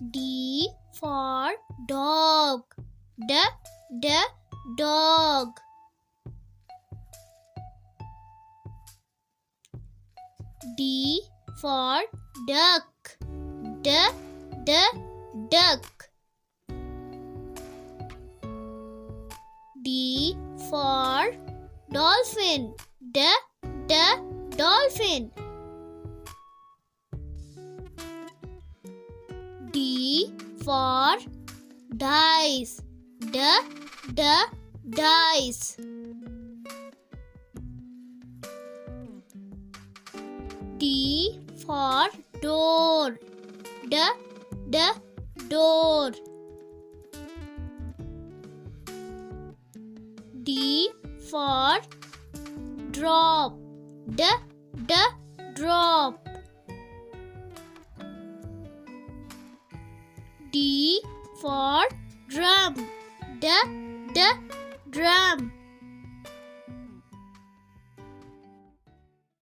D for dog. D dog. D for duck. D duck. D for dolphin. D dolphin. D for dice. D dice. D for door. D door. D for drop. D drop. D for drum. D drum.